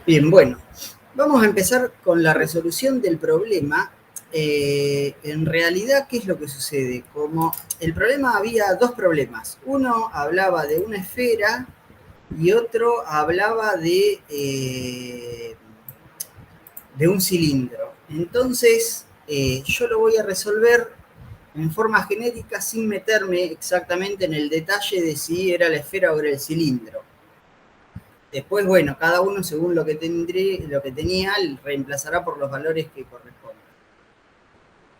Bien, bueno, vamos a empezar con la resolución del problema. En realidad, ¿qué es lo que sucede? Como el problema, había dos problemas. Uno hablaba de una esfera y otro hablaba de un cilindro. Entonces, yo lo voy a resolver en forma genérica sin meterme exactamente en el detalle de si era la esfera o era el cilindro. Después, bueno, cada uno según lo que tenía, reemplazará por los valores que correspondan.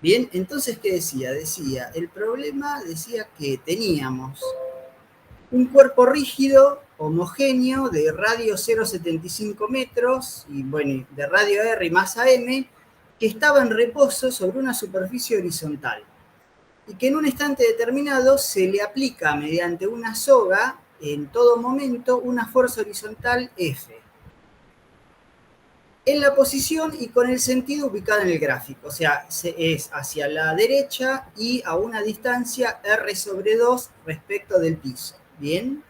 Bien, entonces, ¿qué decía? El problema decía que teníamos un cuerpo rígido, homogéneo, de radio 0,75 metros, y bueno, de radio R y masa M, que estaba en reposo sobre una superficie horizontal, y que en un instante determinado se le aplica mediante una soga, en todo momento, una fuerza horizontal F, en la posición y con el sentido ubicado en el gráfico, o sea, es hacia la derecha y a una distancia R/2 respecto del piso. ¿Bien?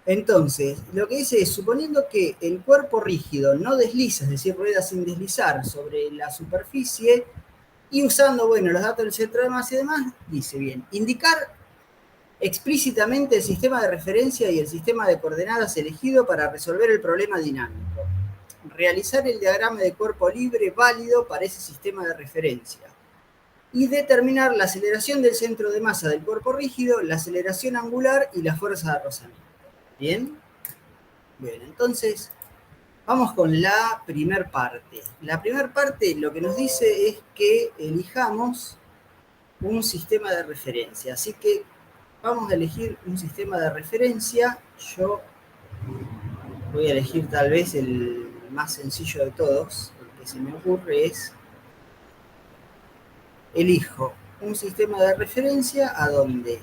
Entonces, lo que dice es, suponiendo que el cuerpo rígido no desliza, es decir, rueda sin deslizar sobre la superficie, y usando, bueno, los datos del centro de masa y demás, dice bien, indicar explícitamente el sistema de referencia y el sistema de coordenadas elegido para resolver el problema dinámico. Realizar el diagrama de cuerpo libre válido para ese sistema de referencia. Y determinar la aceleración del centro de masa del cuerpo rígido, la aceleración angular y la fuerza de rozamiento. ¿Bien? Bien, entonces vamos con la primer parte. La primer parte lo que nos dice es que elijamos un sistema de referencia. Así que vamos a elegir un sistema de referencia. Yo voy a elegir tal vez el más sencillo de todos. El que se me ocurre es, elijo un sistema de referencia a donde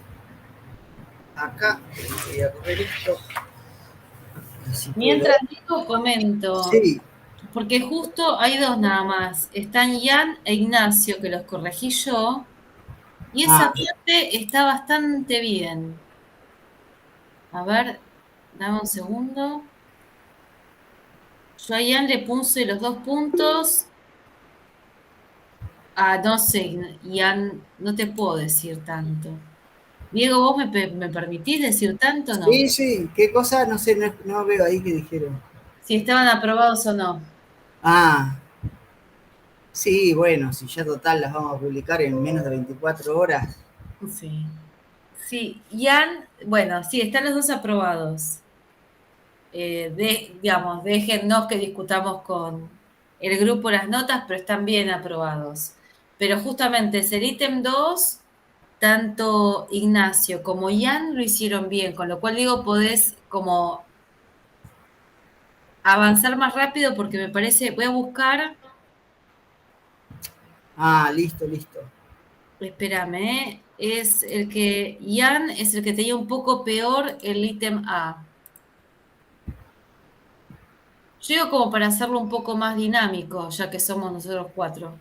acá, voy a correr esto. Si puedo. Mientras digo, comento, Sí. porque justo hay dos nada más. Están Ian e Ignacio, que los corregí yo, y esa Ah, parte está bastante bien. A ver, dame un segundo. Yo a Ian le puse los 2 puntos. Ah, no sé, Ian, no te puedo decir tanto. Diego, ¿vos me permitís decir tanto o no? sí, sí. ¿Qué cosa? No sé, no veo ahí qué dijeron. Si estaban aprobados o no. Ah, sí, bueno, si ya total las vamos a publicar en menos de 24 horas. Sí. Sí, Ian, bueno, sí, están los dos aprobados. Digamos, déjennos que discutamos con el grupo las notas, pero están bien aprobados. Pero justamente es el ítem 2, tanto Ignacio como Ian lo hicieron bien, con lo cual digo, podés como avanzar más rápido porque me parece, voy a buscar, Ah, listo, listo. espérame, es el que, Ian es el que tenía un poco peor el ítem A. Yo digo como para hacerlo un poco más dinámico, ya que somos nosotros cuatro.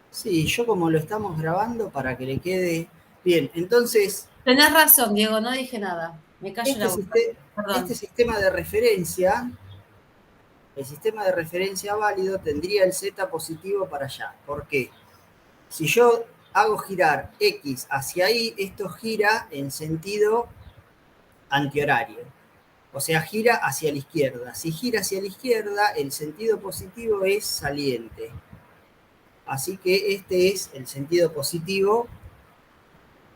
Sí, yo como lo estamos grabando para que le quede bien. Entonces, Tenés razón, Diego, no dije nada. Me callo este, la boca. este Perdón. sistema de referencia, el sistema de referencia válido tendría el z positivo para allá. ¿Por qué? Si yo hago girar x hacia ahí, esto gira en sentido antihorario. O sea, gira hacia la izquierda. Si gira hacia la izquierda, el sentido positivo es saliente. Así que este es el sentido positivo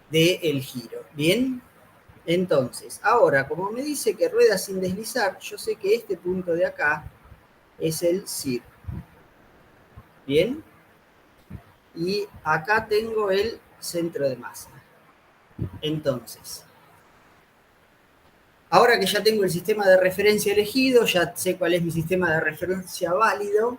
del giro. ¿Bien? Entonces, ahora, como me dice que rueda sin deslizar, yo sé que este punto de acá es el CIR. ¿Bien? Y acá tengo el centro de masa. Entonces, ahora que ya tengo el sistema de referencia elegido, ya sé cuál es mi sistema de referencia válido,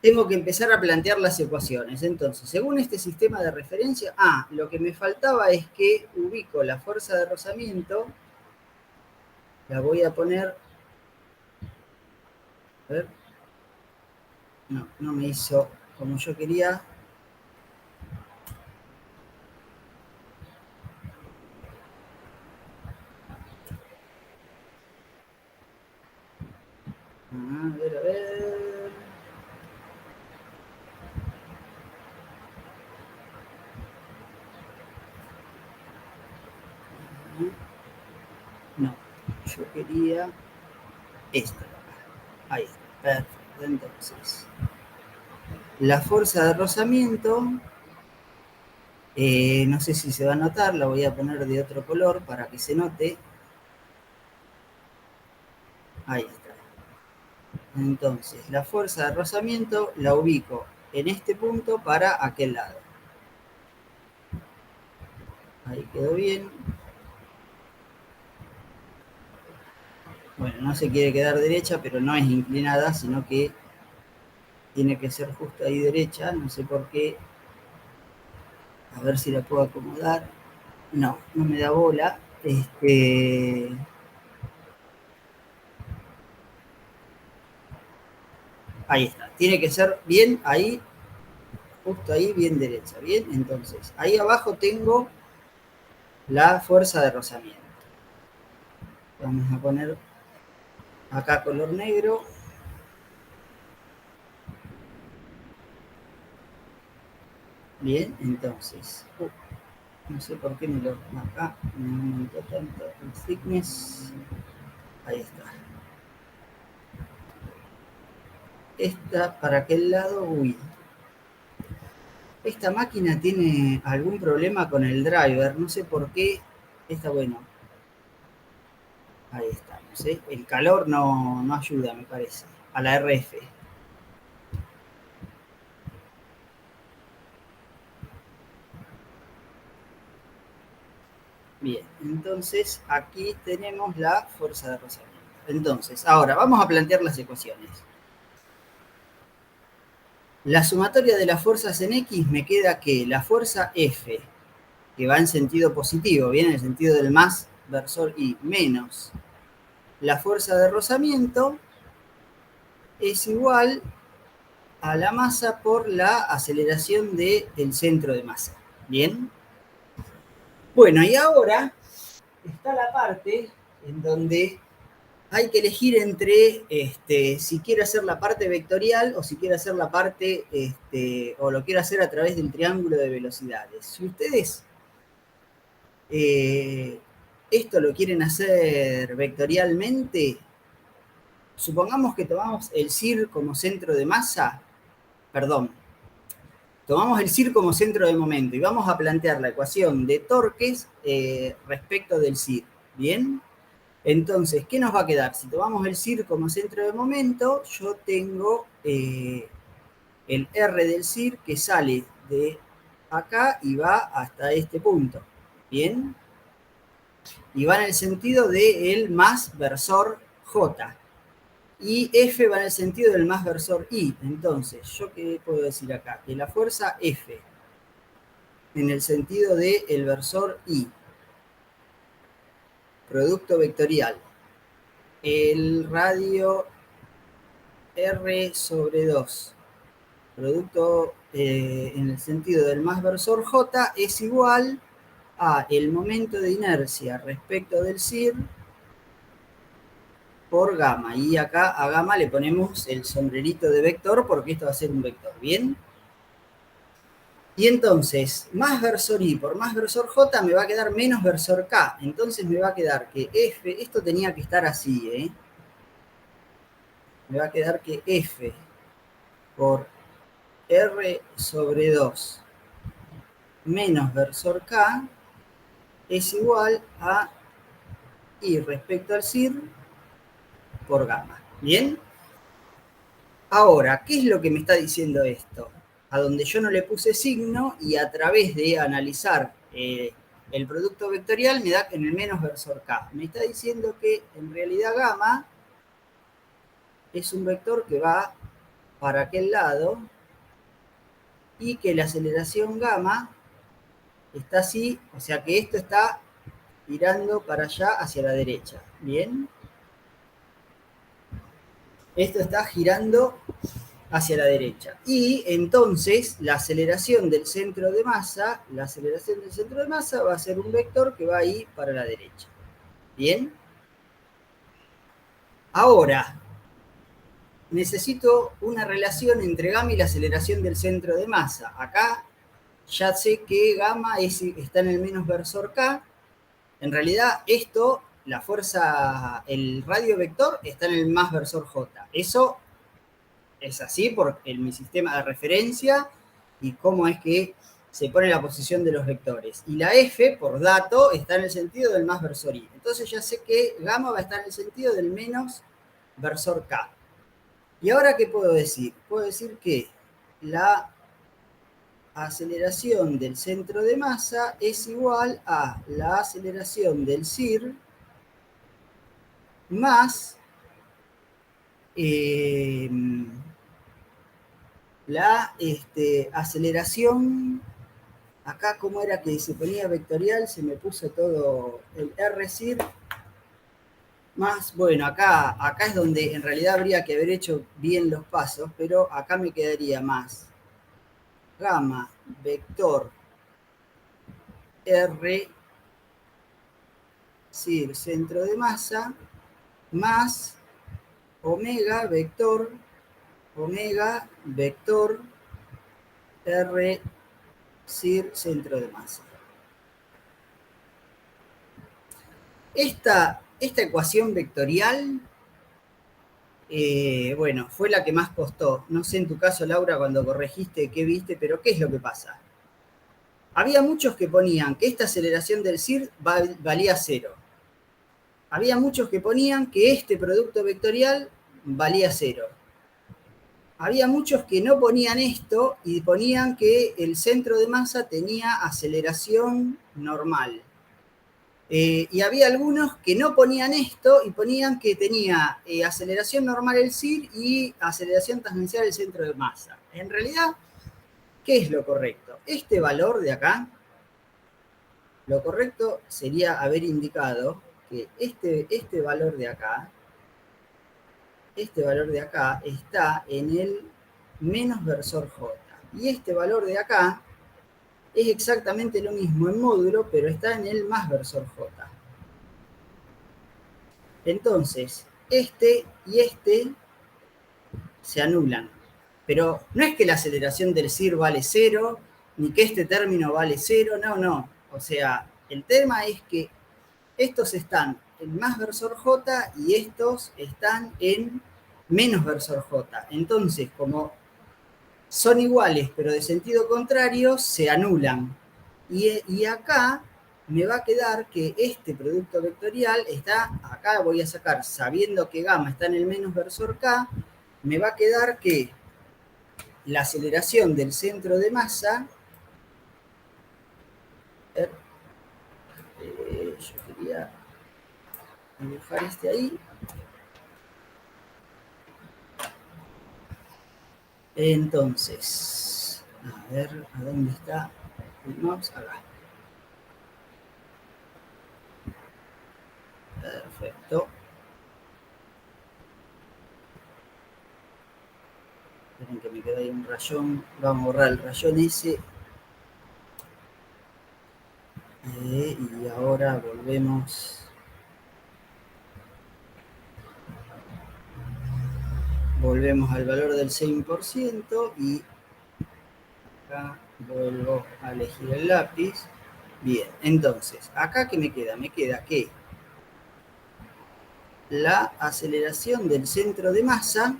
tengo que empezar a plantear las ecuaciones. Entonces, según este sistema de referencia, lo que me faltaba es que ubico la fuerza de rozamiento, la voy a poner, a ver, no me hizo como yo quería. A ver, a ver. No, yo quería esto. Ahí está, perfecto. Entonces, la fuerza de rozamiento, no sé si se va a notar, la voy a poner de otro color para que se note. Ahí está. Entonces, la fuerza de rozamiento la ubico en este punto para aquel lado. Ahí quedó bien. Bueno, no se quiere quedar derecha, pero no es inclinada, sino que tiene que ser justo ahí derecha. No sé por qué. A ver si la puedo acomodar. No, no me da bola. Ahí está. Tiene que ser bien ahí, justo ahí, bien derecha. Bien, entonces, ahí abajo tengo la fuerza de rozamiento. Vamos a poner acá color negro. Bien, entonces, no sé por qué me lo acá me aumentó tanto el thickness. Ahí está. Esta para aquel lado, uy. Esta máquina tiene algún problema con el driver, no sé por qué. Está bueno. Ahí está, no sé. El calor no ayuda, me parece. A la RF. Bien, entonces aquí tenemos la fuerza de rozamiento. Entonces, ahora vamos a plantear las ecuaciones. La sumatoria de las fuerzas en X me queda que la fuerza F, que va en sentido positivo, viene en el sentido del más versor Y, menos la fuerza de rozamiento, es igual a la masa por la aceleración del centro de masa. ¿Bien? Bueno, y ahora está la parte en donde hay que elegir entre si quiero hacer la parte vectorial o si quiero hacer la parte, o lo quiero hacer a través del triángulo de velocidades. Si ustedes esto lo quieren hacer vectorialmente, supongamos que tomamos el CIR como centro de masa, perdón, tomamos el CIR como centro de momento y vamos a plantear la ecuación de torques respecto del CIR. ¿Bien? Entonces, ¿qué nos va a quedar? Si tomamos el CIR como centro de momento, yo tengo el R del CIR que sale de acá y va hasta este punto. ¿Bien? Y va en el sentido del más versor J. Y F va en el sentido del más versor I. Entonces, ¿yo qué puedo decir acá? Que la fuerza F en el sentido del versor I, producto vectorial, el radio R sobre 2, producto en el sentido del más versor J, es igual a el momento de inercia respecto del CIR por gamma. Y acá a gamma le ponemos el sombrerito de vector porque esto va a ser un vector. ¿Bien? Y entonces, más versor I por más versor J me va a quedar menos versor K. Entonces me va a quedar que F, esto tenía que estar así, ¿eh? Me va a quedar que F por R sobre 2 menos versor K es igual a I respecto al CIR por gamma. ¿Bien? Ahora, ¿qué es lo que me está diciendo esto? A donde yo no le puse signo y a través de analizar el producto vectorial me da en el menos versor K. Me está diciendo que en realidad gamma es un vector que va para aquel lado y que la aceleración gamma está así, o sea que esto está tirando para allá hacia la derecha. ¿Bien? Esto está girando hacia la derecha. Y entonces la aceleración del centro de masa, va a ser un vector que va ahí para la derecha. ¿Bien? Ahora, necesito una relación entre gamma y la aceleración del centro de masa. Acá ya sé que gamma está en el menos versor K. En realidad esto, la fuerza, el radio vector está en el más versor J. Eso es así por mi sistema de referencia y cómo es que se pone la posición de los vectores. Y la F, por dato, está en el sentido del más versor I. Entonces ya sé que gamma va a estar en el sentido del menos versor K. ¿Y ahora qué puedo decir? Puedo decir que la aceleración del centro de masa es igual a la aceleración del CIR más la aceleración, acá como era que se ponía vectorial, se me puso todo el R-CIR, más, bueno, acá es donde en realidad habría que haber hecho bien los pasos, pero acá me quedaría más gamma vector R CIR centro de masa más omega vector R CIR centro de masa. Esta ecuación vectorial, bueno, fue la que más costó. No sé en tu caso, Laura, cuando corregiste qué viste, pero ¿qué es lo que pasa? Había muchos que ponían que esta aceleración del CIR valía 0. Había muchos que ponían que este producto vectorial valía 0. Había muchos que no ponían esto y ponían que el centro de masa tenía aceleración normal. Y había algunos que no ponían esto y ponían que tenía aceleración normal el CIR y aceleración tangencial el centro de masa. En realidad, ¿qué es lo correcto? Este valor de acá, lo correcto sería haber indicado que este valor de acá está en el menos versor J. Y este valor de acá es exactamente lo mismo en módulo, pero está en el más versor J. Entonces, este y este se anulan. Pero no es que la aceleración del CIR vale 0, ni que este término vale 0, no. O sea, el tema es que estos están en más versor J y estos están en menos versor J. Entonces, como son iguales pero de sentido contrario, se anulan. Y acá me va a quedar que este producto vectorial está, acá voy a sacar, sabiendo que gamma está en el menos versor K, me va a quedar que la aceleración del centro de masa, yo quería dibujar este ahí, entonces, a ver, ¿a dónde está el mouse? Acá. Perfecto. Esperen que me queda ahí un rayón. Vamos a borrar el rayón ese. Y ahora volvemos. Volvemos al valor del 100% y acá vuelvo a elegir el lápiz. Bien, entonces, ¿acá qué me queda? Me queda que la aceleración del centro de masa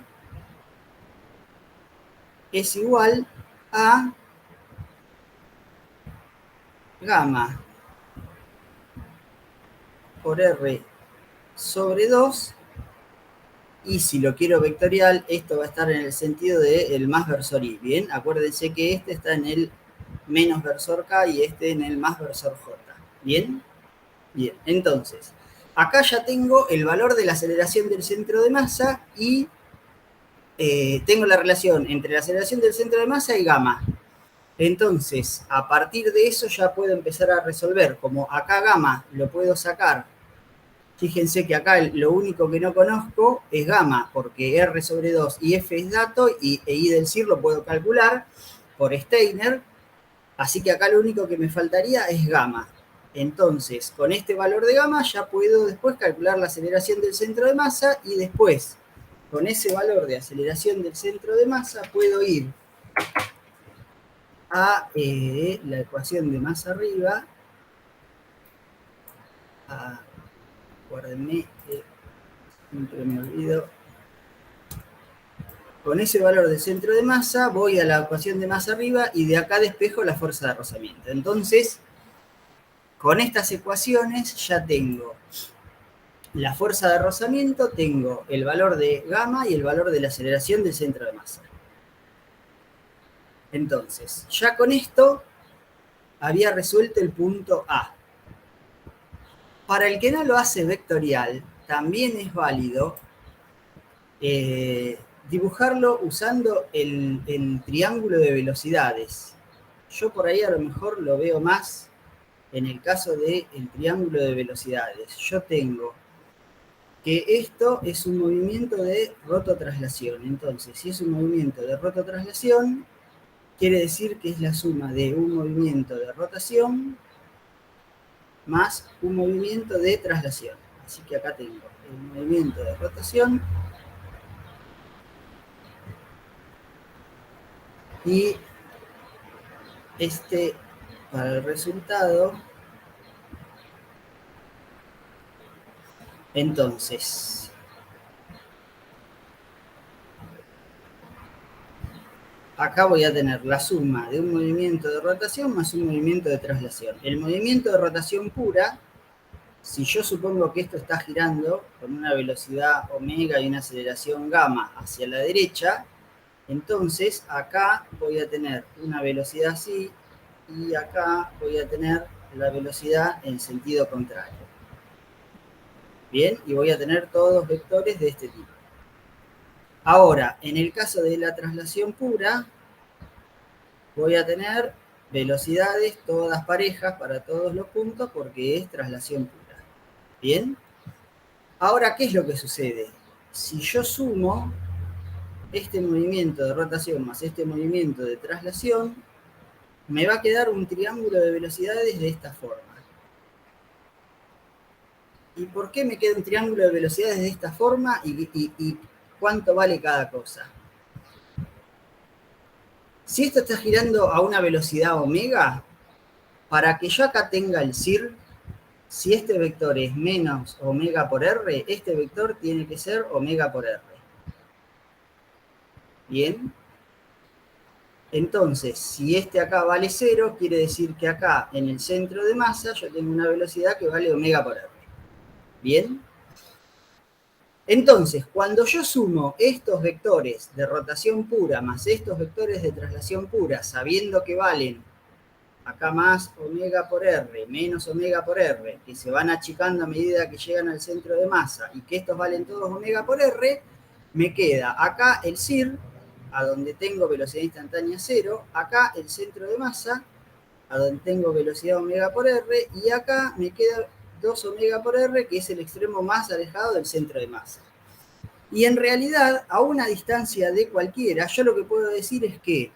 es igual a gamma por R sobre 2, y si lo quiero vectorial, esto va a estar en el sentido del más versor I. Bien, acuérdense que este está en el menos versor K y este en el más versor J. Bien, bien, entonces, acá ya tengo el valor de la aceleración del centro de masa y tengo la relación entre la aceleración del centro de masa y gamma. Entonces, a partir de eso ya puedo empezar a resolver. Como acá gamma lo puedo sacar, fíjense que acá lo único que no conozco es gamma, porque R sobre 2 y F es dato, y I del CIR lo puedo calcular por Steiner, así que acá lo único que me faltaría es gamma. Entonces, con este valor de gamma ya puedo después calcular la aceleración del centro de masa y después con ese valor de aceleración del centro de masa puedo ir a la ecuación de más arriba. Guárdenme, siempre me olvido. Con ese valor de centro de masa voy a la ecuación de más arriba y de acá despejo la fuerza de rozamiento. Entonces, con estas ecuaciones ya tengo la fuerza de rozamiento, tengo el valor de gamma y el valor de la aceleración del centro de masa. Entonces, ya con esto había resuelto el punto A. Para el que no lo hace vectorial, también es válido dibujarlo usando el triángulo de velocidades. Yo por ahí a lo mejor lo veo más en el caso del triángulo de velocidades. Yo tengo que esto es un movimiento de rototraslación. Entonces, si es un movimiento de rototraslación, quiere decir que es la suma de un movimiento de rotación más un movimiento de traslación. Así que acá tengo el movimiento de rotación y para el resultado. Entonces, acá voy a tener la suma de un movimiento de rotación más un movimiento de traslación. El movimiento de rotación pura, si yo supongo que esto está girando con una velocidad omega y una aceleración gamma hacia la derecha, entonces acá voy a tener una velocidad así y acá voy a tener la velocidad en sentido contrario. Bien, y voy a tener todos vectores de este tipo. Ahora, en el caso de la traslación pura, voy a tener velocidades todas parejas para todos los puntos porque es traslación pura. Bien. Ahora, ¿qué es lo que sucede? Si yo sumo este movimiento de rotación más este movimiento de traslación, me va a quedar un triángulo de velocidades de esta forma. ¿Y por qué me queda un triángulo de velocidades de esta forma y cuánto vale cada cosa? Si esto está girando a una velocidad omega, para que yo acá tenga el CIR, si este vector es menos omega por R, este vector tiene que ser omega por R. Bien. Entonces, si este acá vale 0, quiere decir que acá en el centro de masa yo tengo una velocidad que vale omega por R. Bien. Entonces, cuando yo sumo estos vectores de rotación pura más estos vectores de traslación pura, sabiendo que valen acá más omega por R, menos omega por R, que se van achicando a medida que llegan al centro de masa y que estos valen todos omega por R, me queda acá el CIR, a donde tengo velocidad instantánea 0, acá el centro de masa, a donde tengo velocidad omega por R, y acá me queda 2 omega por R, que es el extremo más alejado del centro de masa. Y en realidad, a una distancia de cualquiera, yo lo que puedo decir es que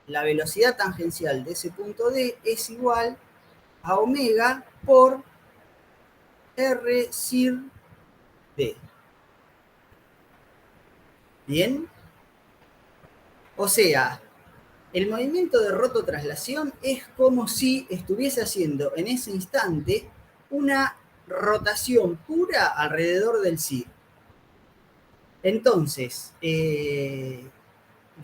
la velocidad tangencial de ese punto D es igual a omega por R CIR D. ¿Bien? O sea, el movimiento de rototraslación es como si estuviese haciendo en ese instante una rotación pura alrededor del CIR. Entonces, de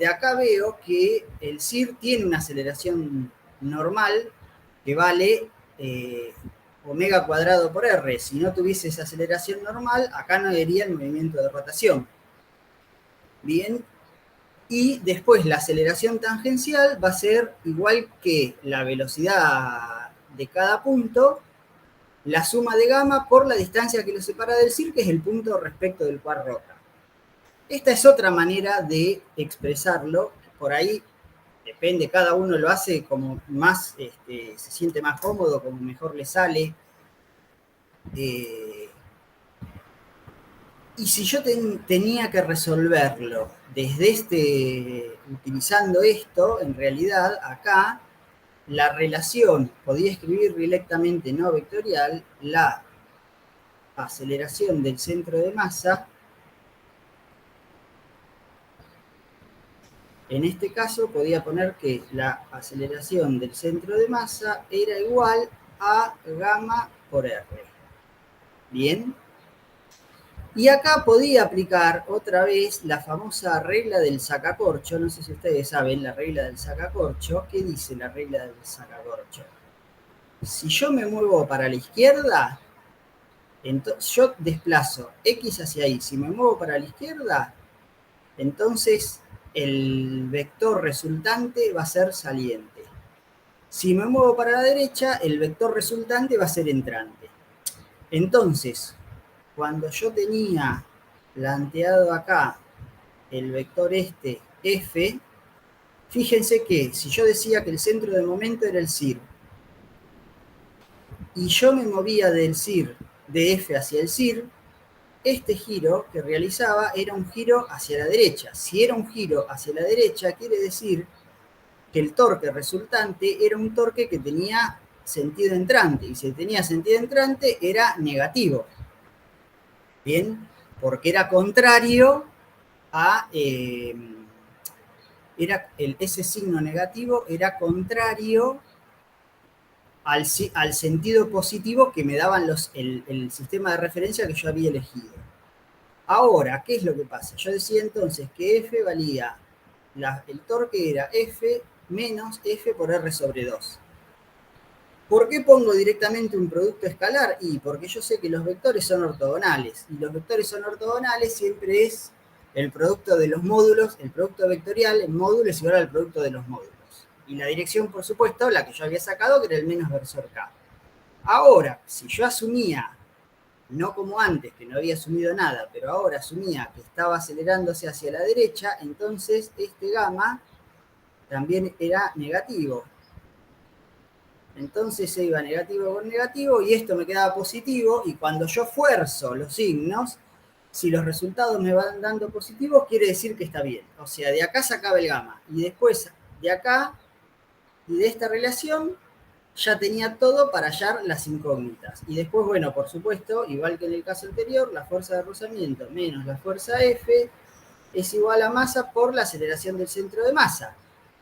acá veo que el CIR tiene una aceleración normal que vale omega cuadrado por R. Si no tuviese esa aceleración normal, acá no vería el movimiento de rotación. Bien. Y después la aceleración tangencial va a ser igual que la velocidad de cada punto, la suma de gamma por la distancia que lo separa del CIR, que es el punto respecto del cual rota. Esta es otra manera de expresarlo. Por ahí depende, cada uno lo hace como más, se siente más cómodo, como mejor le sale. Y si yo tenía que resolverlo desde utilizando esto, en realidad acá la relación, podía escribir directamente no vectorial, la aceleración del centro de masa En este caso podía poner que la aceleración del centro de masa era igual a gamma por R. Bien. Y acá podía aplicar otra vez la famosa regla del sacacorcho. No sé si ustedes saben la regla del sacacorcho. ¿Qué dice la regla del sacacorcho? Si yo me muevo para la izquierda, entonces yo desplazo X hacia Y. Si me muevo para la izquierda, entonces el vector resultante va a ser saliente. Si me muevo para la derecha, el vector resultante va a ser entrante. Entonces, cuando yo tenía planteado acá el vector este F, fíjense que si yo decía que el centro de momento era el CIR, y yo me movía del CIR de F hacia el CIR, este giro que realizaba era un giro hacia la derecha. Si era un giro hacia la derecha, quiere decir que el torque resultante era un torque que tenía sentido entrante, y si tenía sentido entrante era negativo. Bien, porque era contrario a... ese signo negativo era contrario al sentido positivo que me daban el sistema de referencia que yo había elegido. Ahora, ¿qué es lo que pasa? Yo decía entonces que F valía, el torque era F menos F por R sobre 2. ¿Por qué pongo directamente un producto escalar? Y porque yo sé que los vectores son ortogonales. Y los vectores son ortogonales siempre es el producto de los módulos, el producto vectorial en módulo es igual al producto de los módulos. Y la dirección, por supuesto, la que yo había sacado, que era el menos versor K. Ahora, si yo asumía, no como antes, que no había asumido nada, pero ahora asumía que estaba acelerándose hacia la derecha, entonces este gamma también era negativo. Entonces se iba negativo con negativo y esto me quedaba positivo, y cuando yo fuerzo los signos, si los resultados me van dando positivos, quiere decir que está bien. O sea, de acá sacaba el gamma, y después de acá y de esta relación ya tenía todo para hallar las incógnitas. Y después, bueno, por supuesto, igual que en el caso anterior, la fuerza de rozamiento menos la fuerza F es igual a masa por la aceleración del centro de masa,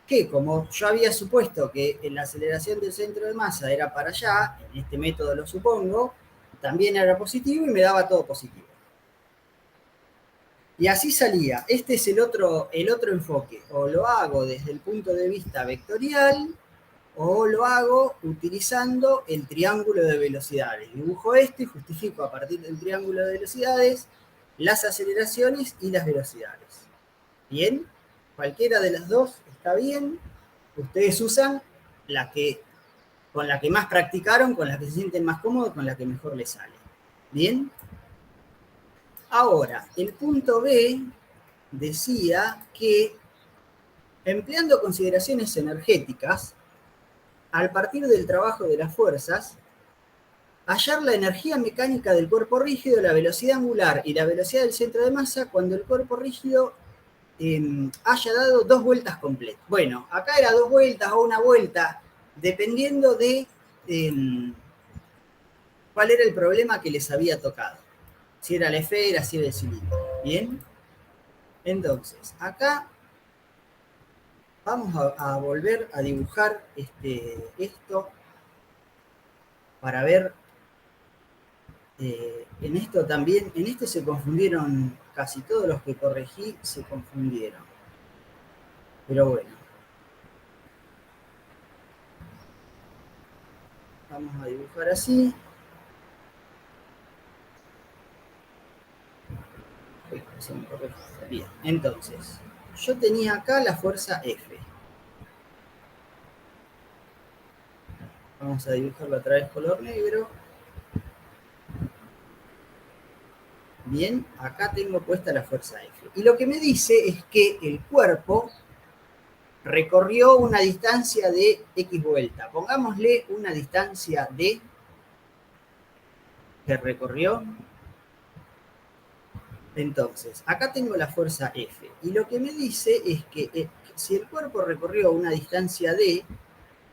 que como yo había supuesto que la aceleración del centro de masa era para allá, en este método lo supongo, también era positivo y me daba todo positivo. Y así salía. Este es el otro enfoque. O lo hago desde el punto de vista vectorial, o lo hago utilizando el triángulo de velocidades. Dibujo esto y justifico a partir del triángulo de velocidades las aceleraciones y las velocidades. ¿Bien? Cualquiera de las dos está bien. Ustedes usan con la que más practicaron, con la que se sienten más cómodos, con la que mejor les sale. ¿Bien? Ahora, el punto B decía que, empleando consideraciones energéticas, al partir del trabajo de las fuerzas, hallar la energía mecánica del cuerpo rígido, la velocidad angular y la velocidad del centro de masa cuando el cuerpo rígido haya dado 2 vueltas completas. Bueno, acá era 2 vueltas o 1 vuelta, dependiendo de cuál era el problema que les había tocado. Si era la esfera, si era el cilindro. ¿Bien? Entonces, acá vamos a volver a dibujar esto para ver. En esto también, en este se confundieron, casi todos los que corregí se confundieron. Pero bueno. Vamos a dibujar así. Bien, entonces, yo tenía acá la fuerza F. Vamos a dibujarlo otra vez color negro. Bien, acá tengo puesta la fuerza F. Y lo que me dice es que el cuerpo recorrió una distancia de X vuelta. Pongámosle una distancia D que recorrió. Entonces, acá tengo la fuerza F. Y lo que me dice es que si el cuerpo recorrió una distancia D,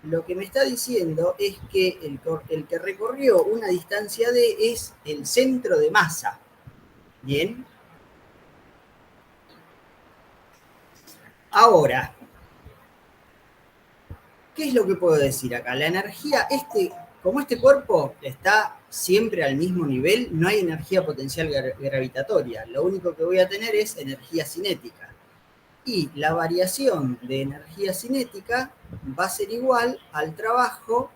lo que me está diciendo es que el que recorrió una distancia D es el centro de masa. ¿Bien? Ahora, ¿qué es lo que puedo decir acá? La energía, como este cuerpo está siempre al mismo nivel, no hay energía potencial gravitatoria. Lo único que voy a tener es energía cinética. Y la variación de energía cinética va a ser igual al trabajo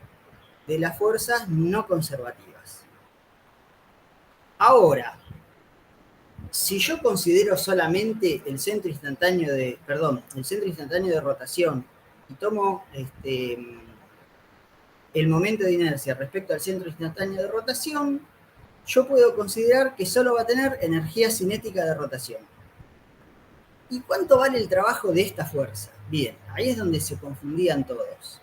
de las fuerzas no conservativas. Ahora, si yo considero solamente el centro instantáneo de rotación y tomo el momento de inercia respecto al centro instantáneo de rotación, yo puedo considerar que solo va a tener energía cinética de rotación. ¿Y cuánto vale el trabajo de esta fuerza? Bien, ahí es donde se confundían todos.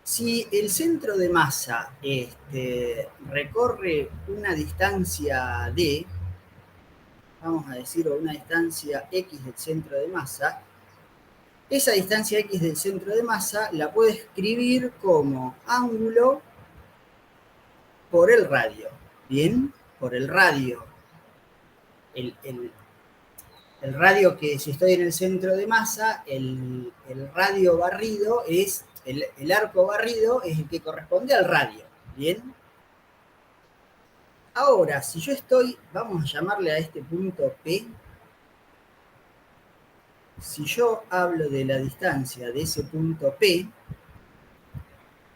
Si el centro de masa recorre una distancia d, vamos a decir, o una distancia x del centro de masa, esa distancia x del centro de masa la puedo escribir como ángulo por el radio. ¿Bien? Por el radio. El radio que si estoy en el centro de masa, el radio barrido es, el arco barrido es el que corresponde al radio. ¿Bien? Ahora, si yo estoy, vamos a llamarle a este punto P, si yo hablo de la distancia de ese punto P,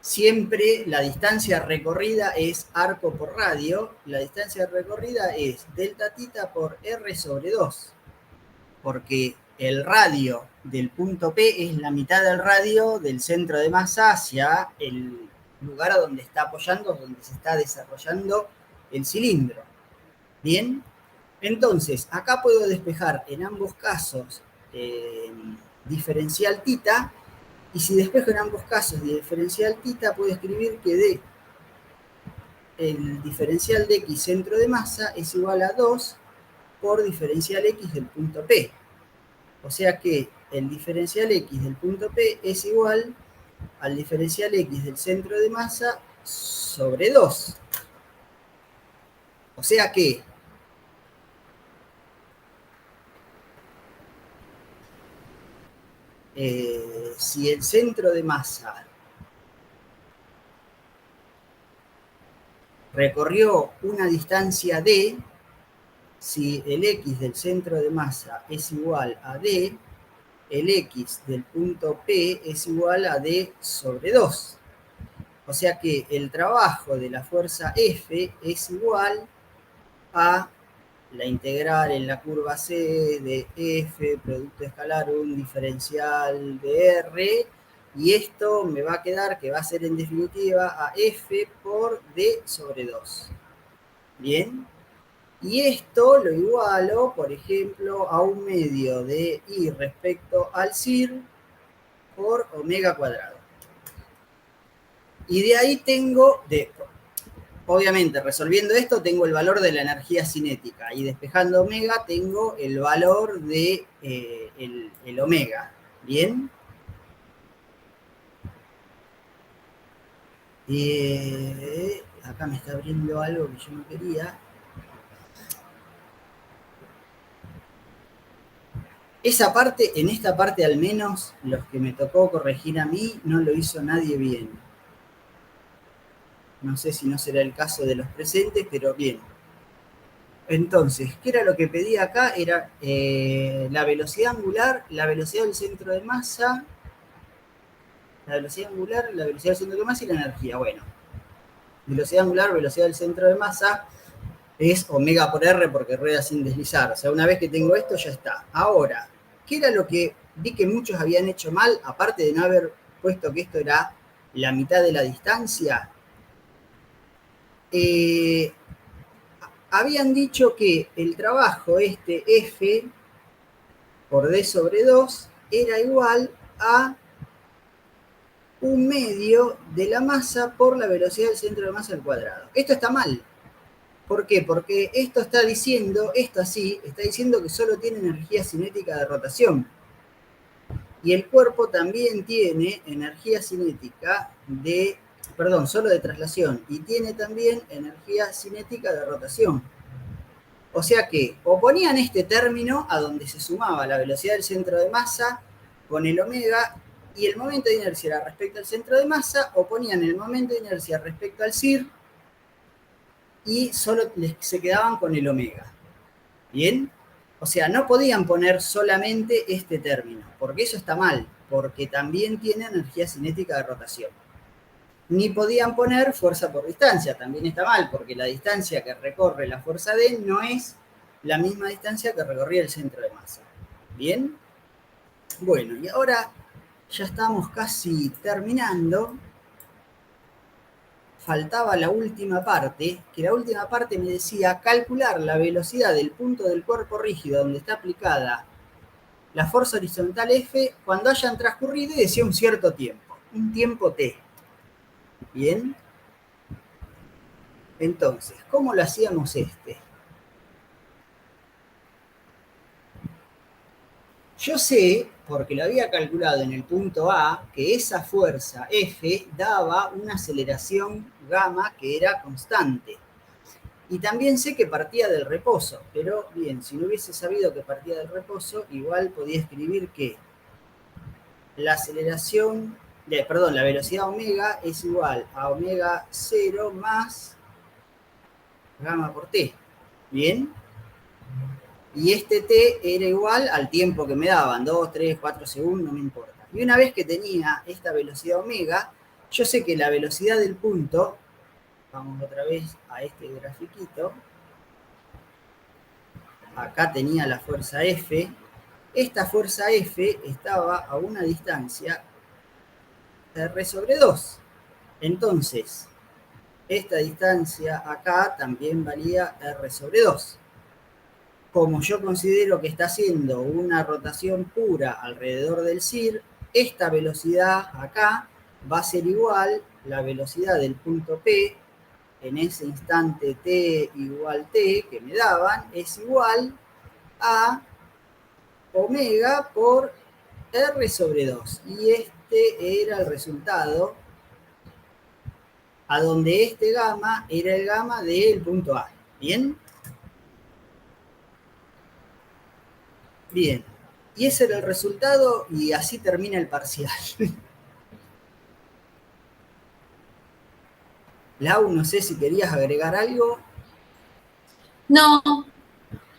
siempre la distancia recorrida es arco por radio, la distancia recorrida es delta tita por R sobre 2, porque el radio del punto P es la mitad del radio del centro de masa hacia el lugar a donde está apoyando, donde se está desarrollando el cilindro. ¿Bien? Entonces, acá puedo despejar en ambos casos diferencial tita, y si despejo en ambos casos diferencial tita, puedo escribir que el diferencial de x centro de masa es igual a 2 por diferencial x del punto P. O sea que el diferencial x del punto P es igual al diferencial x del centro de masa sobre 2. O sea que si el centro de masa recorrió una distancia d, si el x del centro de masa es igual a d, el x del punto P es igual a d sobre 2. O sea que el trabajo de la fuerza F es igual a la integral en la curva C de F, producto escalar, un diferencial de R, y esto me va a quedar que va a ser en definitiva a F por D sobre 2. ¿Bien? Y esto lo igualo, por ejemplo, a un medio de I respecto al CIR por omega cuadrado. Y de ahí tengo, obviamente, resolviendo esto, tengo el valor de la energía cinética. Y despejando omega, tengo el valor de el omega. ¿Bien? Acá me está abriendo algo que yo no quería. Esa parte, en esta parte al menos, los que me tocó corregir a mí, no lo hizo nadie bien. No sé si no será el caso de los presentes, pero bien. Entonces, ¿qué era lo que pedía acá? Era la velocidad angular, la velocidad del centro de masa, la velocidad angular, la velocidad del centro de masa y la energía. Bueno, velocidad angular, velocidad del centro de masa es omega por R porque rueda sin deslizar. O sea, una vez que tengo esto, ya está. Ahora, ¿qué era lo que vi que muchos habían hecho mal, aparte de no haber puesto que esto era la mitad de la distancia? Habían dicho que el trabajo F por D sobre 2 era igual a un medio de la masa por la velocidad del centro de masa al cuadrado. Esto está mal. ¿Por qué? Porque esto está diciendo, esto así, está diciendo que solo tiene energía cinética de rotación. Y el cuerpo también tiene energía cinética solo de traslación. Y tiene también energía cinética de rotación. O sea que oponían este término a donde se sumaba la velocidad del centro de masa con el omega y el momento de inercia respecto al centro de masa, oponían el momento de inercia respecto al CIR y solo se quedaban con el omega. ¿Bien? O sea, no podían poner solamente este término, porque eso está mal, porque también tiene energía cinética de rotación. Ni podían poner fuerza por distancia, también está mal, porque la distancia que recorre la fuerza D no es la misma distancia que recorría el centro de masa. ¿Bien? Bueno, y ahora ya estamos casi terminando. Faltaba la última parte, que la última parte me decía calcular la velocidad del punto del cuerpo rígido donde está aplicada la fuerza horizontal F cuando hayan transcurrido, y decía un cierto tiempo, un tiempo T. Bien. Entonces, ¿cómo lo hacíamos este? Yo sé, porque lo había calculado en el punto A, que esa fuerza F daba una aceleración gamma que era constante. Y también sé que partía del reposo, pero bien, si no hubiese sabido que partía del reposo, igual podía escribir que la aceleración, la velocidad omega es igual a omega 0 más gamma por t. Bien. Y este t era igual al tiempo que me daban, 2, 3, 4 segundos, no me importa. Y una vez que tenía esta velocidad omega, yo sé que la velocidad del punto, vamos otra vez a este grafiquito, acá tenía la fuerza F, esta fuerza F estaba a una distancia R sobre 2. Entonces, esta distancia acá también valía R sobre 2. Como yo considero que está haciendo una rotación pura alrededor del CIR, esta velocidad acá va a ser igual, la velocidad del punto P en ese instante t igual t que me daban, es igual a omega por R sobre 2. Y este era el resultado, a donde este gamma era el gamma del punto A. ¿Bien? Bien. Y ese era el resultado y así termina el parcial. Lau, no sé si querías agregar algo. No,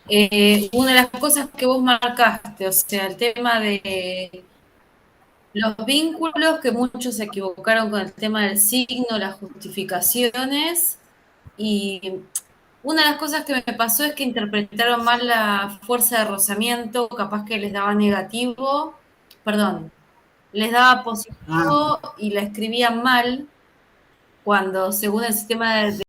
una de las cosas que vos marcaste, o sea, el tema de los vínculos, que muchos se equivocaron con el tema del signo, las justificaciones, y una de las cosas que me pasó es que interpretaron mal la fuerza de rozamiento, capaz que les daba negativo, perdón, les daba Ah, positivo y la escribían mal, cuando según el sistema de